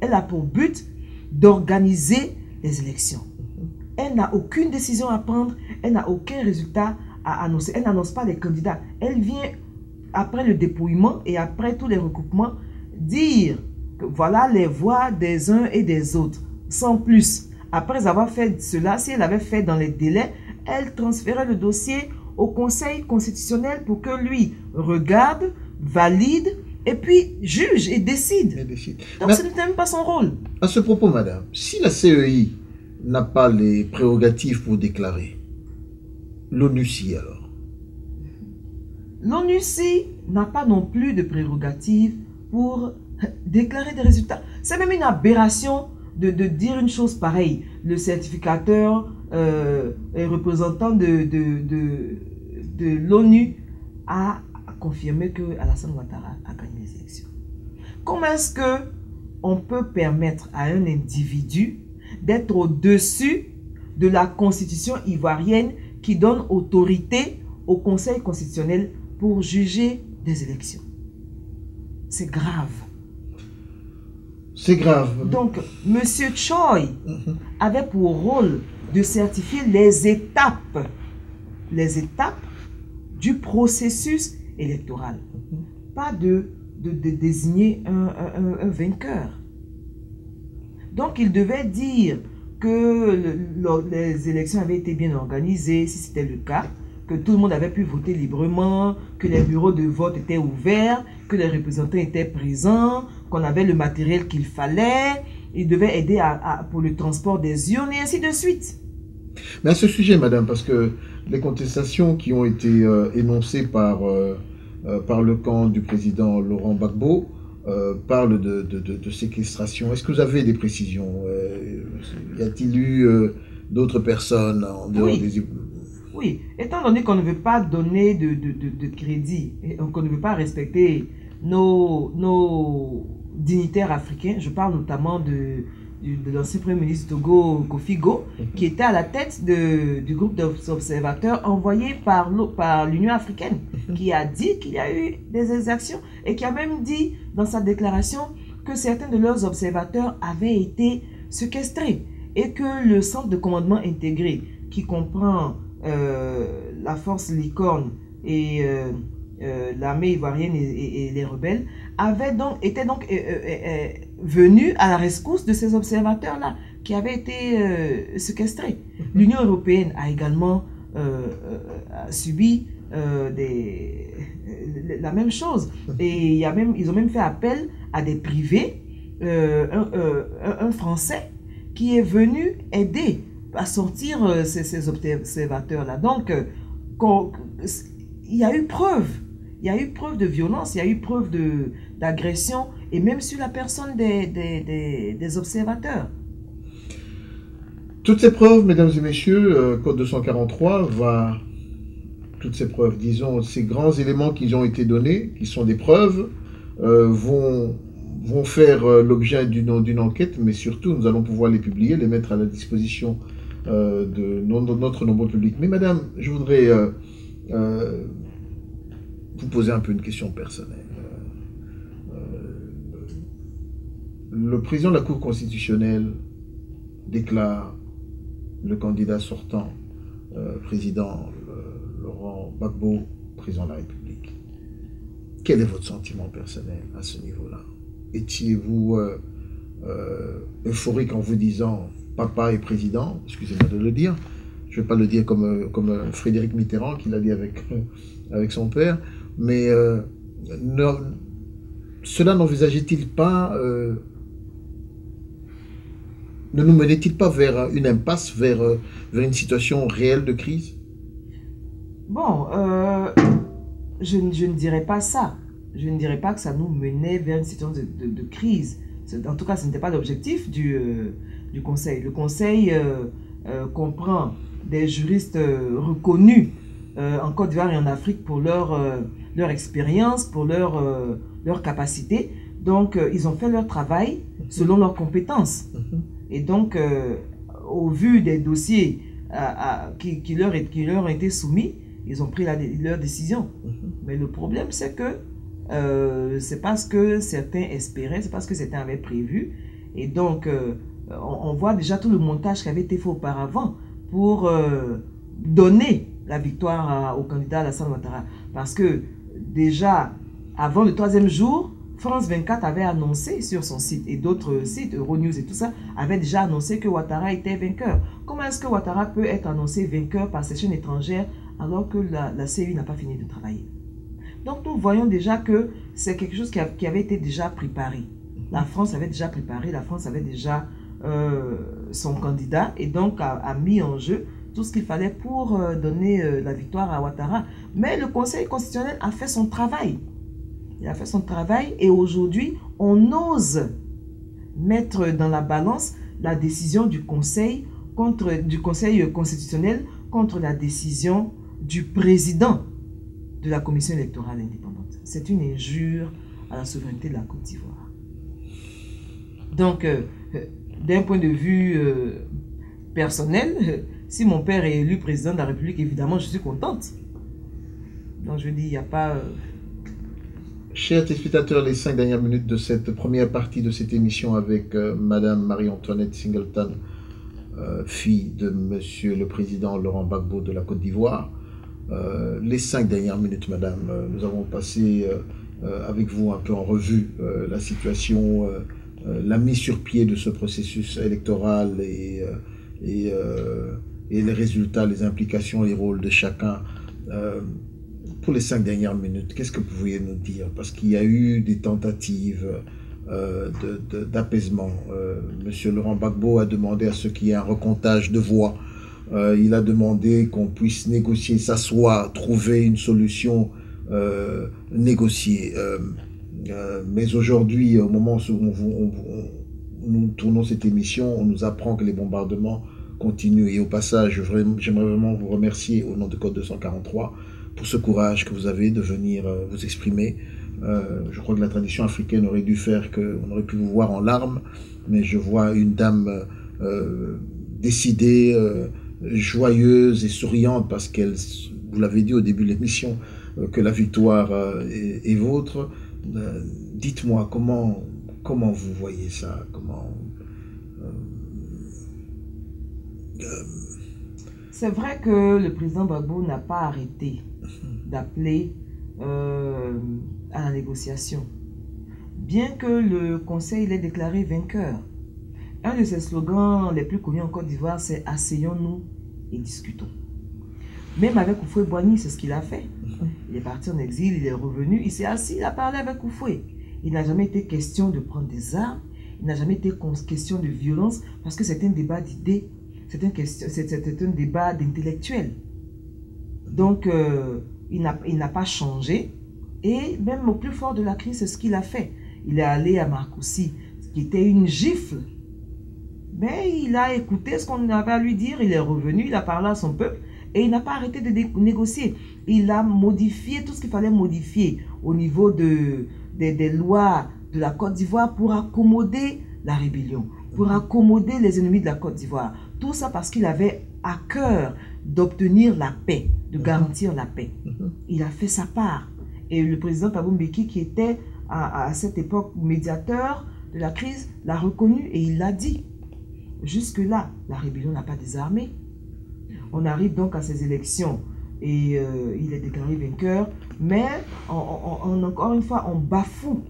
Elle a pour but d'organiser les élections. Elle n'a aucune décision à prendre. Elle n'a aucun résultat à annoncer. Elle n'annonce pas les candidats. Elle vient, après le dépouillement et après tous les recoupements, dire que voilà les voix des uns et des autres. sans plus. Après avoir fait cela, si elle avait fait dans les délais, elle transférait le dossier au Conseil constitutionnel pour que lui regarde, valide, et puis juge et décide. Donc ce n'était même pas son rôle. À ce propos, madame, si la CEI n'a pas les prérogatives pour déclarer, l'ONUCI alors? L'ONUCI n'a pas non plus de prérogatives pour déclarer des résultats. C'est même une aberration de dire une chose pareille. Le certificateur et représentant de l'ONU a confirmé que Alassane Ouattara a gagné les élections. Comment est-ce qu'on peut permettre à un individu d'être au-dessus de la constitution ivoirienne qui donne autorité au Conseil constitutionnel pour juger des élections? C'est grave. C'est grave. Donc, M. Choi avait pour rôle de certifier les étapes du processus électoral. Pas de désigner un vainqueur. Donc, il devait dire que les élections avaient été bien organisées, si c'était le cas, que tout le monde avait pu voter librement, que les bureaux de vote étaient ouverts, que les représentants étaient présents, qu'on avait le matériel qu'il fallait. Il devait aider pour le transport des urnes et ainsi de suite. Mais à ce sujet, madame, parce que les contestations qui ont été énoncées par le camp du président Laurent Gbagbo parlent de séquestration. Est-ce que vous avez des précisions? Y a-t-il eu d'autres personnes en dehors des... Oui, étant donné qu'on ne veut pas donner de crédit, et qu'on ne veut pas respecter nos dignitaires africains, je parle notamment de l'ancien Premier ministre Togo, Kofi Go, qui était à la tête du groupe d'observateurs envoyé par l'Union africaine, qui a dit qu'il y a eu des exactions et qui a même dit dans sa déclaration que certains de leurs observateurs avaient été séquestrés et que le centre de commandement intégré, qui comprend la force licorne et l'armée ivoirienne et les rebelles, était donc venu à la rescousse de ces observateurs-là qui avaient été séquestrés. L'Union européenne a également subi la même chose. Et ils ont même fait appel à des privés, un Français qui est venu aider à sortir ces observateurs-là. Donc, il y a eu preuve. Il y a eu preuve de violence, il y a eu preuve d'agression, et même sur la personne des observateurs. Toutes ces preuves, mesdames et messieurs, Code 243 va... Toutes ces preuves, disons, ces grands éléments qui ont été donnés, qui sont des preuves, vont faire l'objet d'une enquête, mais surtout, nous allons pouvoir les publier, les mettre à la disposition de notre nombreux public. Mais madame, je voudrais vous poser un peu une question personnelle. Le président de la Cour constitutionnelle déclare le candidat sortant, président Laurent Gbagbo, président de la République. Quel est votre sentiment personnel à ce niveau-là? Étiez-vous euphorique en vous disant « papa est président », excusez-moi de le dire, je ne vais pas le dire comme Frédéric Mitterrand qui l'a dit avec son père, mais cela n'envisageait-il pas, ne nous menait-il pas vers une impasse, vers une situation réelle de crise? Bon, je ne dirais pas ça. Je ne dirais pas que ça nous menait vers une situation de crise. En tout cas, ce n'était pas l'objectif du Conseil. Le Conseil comprend des juristes reconnus en Côte d'Ivoire et en Afrique pour leur expérience, pour leur capacité. Donc, ils ont fait leur travail selon leurs compétences. Et donc, au vu des dossiers qui leur ont été soumis, ils ont pris leur décision. Mais le problème, c'est que c'est pas ce que certains espéraient, c'est pas ce que certains avaient prévu. Et donc, on voit déjà tout le montage qui avait été fait auparavant pour donner la victoire au candidat Alassane Ouattara. Parce que déjà, avant le 3e jour, France 24 avait annoncé sur son site et d'autres sites, Euronews et tout ça, avaient déjà annoncé que Ouattara était vainqueur. Comment est-ce que Ouattara peut être annoncé vainqueur par ces chaînes étrangères alors que la CEI n'a pas fini de travailler? Donc nous voyons déjà que c'est quelque chose qui avait été déjà préparé. La France avait déjà préparé, la France avait déjà son candidat et donc a mis en jeu tout ce qu'il fallait pour donner la victoire à Ouattara. Mais le Conseil constitutionnel a fait son travail. Il a fait son travail et aujourd'hui, on ose mettre dans la balance la décision du Conseil constitutionnel contre la décision du président de la Commission électorale indépendante. C'est une injure à la souveraineté de la Côte d'Ivoire. Donc, d'un point de vue personnel, si mon père est élu président de la République, évidemment, je suis contente. Donc, je dis, il n'y a pas... Chers téléspectateurs, les 5 dernières minutes de cette première partie de cette émission avec Madame Marie-Antoinette Singleton, fille de Monsieur le Président Laurent Gbagbo de la Côte d'Ivoire. Les 5 dernières minutes, Madame, nous avons passé avec vous un peu en revue la situation, la mise sur pied de ce processus électoral et les résultats, les implications, les rôles de chacun. Pour les 5 dernières minutes, qu'est-ce que vous pourriez nous dire? Parce qu'il y a eu des tentatives d'apaisement. Monsieur Laurent Gbagbo a demandé à ce qu'il y ait un recomptage de voix. Il a demandé qu'on puisse négocier, s'asseoir, trouver une solution négociée. Mais aujourd'hui, au moment où nous tournons cette émission, on nous apprend que les bombardements continuent. Et au passage, j'aimerais vraiment vous remercier au nom de Code 243 pour ce courage que vous avez de venir vous exprimer. Je crois que la tradition africaine aurait dû faire qu'on aurait pu vous voir en larmes, mais je vois une dame décidée, joyeuse et souriante parce qu'elle, vous l'avez dit au début de l'émission, que la victoire est vôtre. Dites-moi comment vous voyez ça, C'est vrai que le président Gbagbo n'a pas arrêté d'appeler à la négociation. Bien que le Conseil l'ait déclaré vainqueur, un de ses slogans les plus connus en Côte d'Ivoire, c'est « Asseyons-nous et discutons ». Même avec Houphouët-Boigny, c'est ce qu'il a fait. Il est parti en exil, il est revenu, il s'est assis, il a parlé avec Houphouët. Il n'a jamais été question de prendre des armes, il n'a jamais été question de violence, parce que c'est un débat d'idées, c'est un débat d'intellectuels. Donc, il n'a pas changé. Et même au plus fort de la crise, c'est ce qu'il a fait. Il est allé à Marcoussis, ce qui était une gifle. Mais il a écouté ce qu'on avait à lui dire, il est revenu, il a parlé à son peuple et il n'a pas arrêté de négocier. Il a modifié tout ce qu'il fallait modifier au niveau des lois de la Côte d'Ivoire pour accommoder la rébellion, pour accommoder les ennemis de la Côte d'Ivoire. Tout ça parce qu'il avait à cœur d'obtenir la paix, de garantir la paix. Il a fait sa part. Et le président Thabo Mbeki, qui était à cette époque médiateur de la crise, l'a reconnu et il l'a dit. Jusque-là, la rébellion n'a pas désarmé. On arrive donc à ces élections et il est déclaré vainqueur, mais encore une fois, on bafoue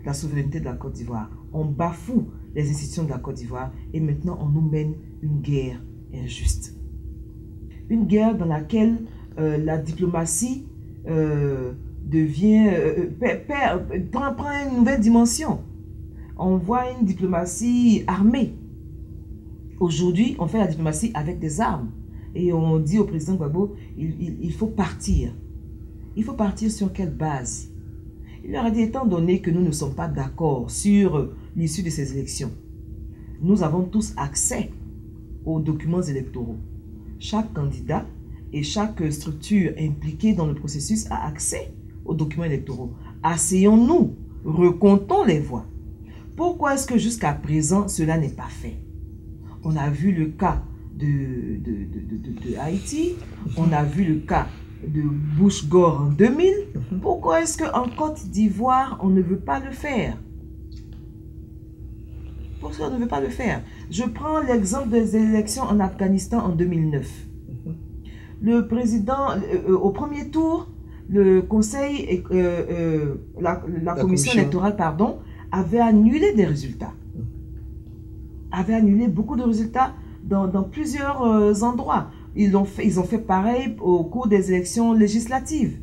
la souveraineté de la Côte d'Ivoire. On bafoue les institutions de la Côte d'Ivoire et maintenant on nous mène une guerre injuste. Une guerre dans laquelle la diplomatie prend une nouvelle dimension. On voit une diplomatie armée. Aujourd'hui, on fait la diplomatie avec des armes. Et on dit au président Gbagbo, il faut partir. Il faut partir sur quelle base? Il leur a dit, étant donné que nous ne sommes pas d'accord sur l'issue de ces élections, nous avons tous accès aux documents électoraux. Chaque candidat et chaque structure impliquée dans le processus a accès aux documents électoraux. Asseyons-nous, recomptons les voix. Pourquoi est-ce que jusqu'à présent, cela n'est pas fait? On a vu le cas de Haïti, on a vu le cas de Bush-Gore en 2000. Pourquoi est-ce qu'en Côte d'Ivoire, on ne veut pas le faire? Pourquoi on ne veut pas le faire? Je prends l'exemple des élections en Afghanistan en 2009. Le président, au premier tour, le conseil, la commission électorale, pardon, avait annulé des résultats. Avait annulé beaucoup de résultats dans plusieurs endroits. Ils ont fait pareil au cours des élections législatives.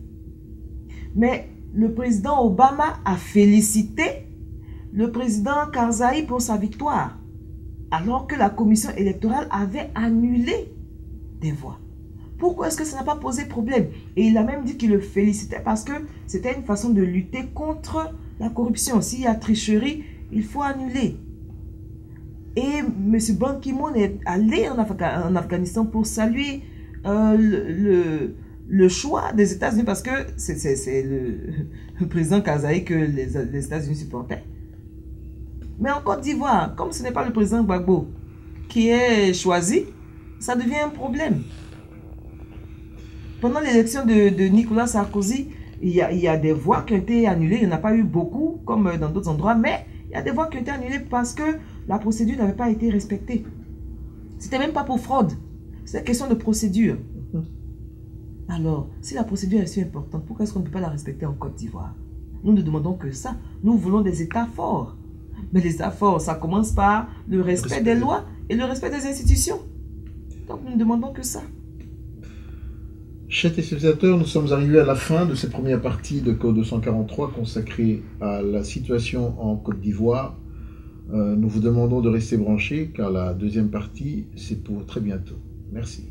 Mais le président Obama a félicité le président Karzai pour sa victoire, alors que la commission électorale avait annulé des voix. Pourquoi est-ce que ça n'a pas posé problème? Et il a même dit qu'il le félicitait parce que c'était une façon de lutter contre la corruption. S'il y a tricherie, il faut annuler. Et M. Ban Ki-moon est allé en Afghanistan pour saluer le choix des États-Unis parce que c'est le président Karzai que les États-Unis supportaient. Mais en Côte d'Ivoire, comme ce n'est pas le président Gbagbo qui est choisi, ça devient un problème. Pendant l'élection de Nicolas Sarkozy, il y a des voix qui ont été annulées. Il n'y en a pas eu beaucoup, comme dans d'autres endroits, mais il y a des voix qui ont été annulées parce que la procédure n'avait pas été respectée. C'était même pas pour fraude. C'est une question de procédure. Alors, si la procédure est si importante, pourquoi est-ce qu'on ne peut pas la respecter en Côte d'Ivoire? Nous ne demandons que ça. Nous voulons des États forts. Mais les États forts, ça commence par le respect des lois et le respect des institutions. Donc, nous ne demandons que ça. Chers téléspectateurs, nous sommes arrivés à la fin de cette première partie de Code 243 consacrée à la situation en Côte d'Ivoire. Nous vous demandons de rester branchés car la deuxième partie, c'est pour très bientôt. Merci.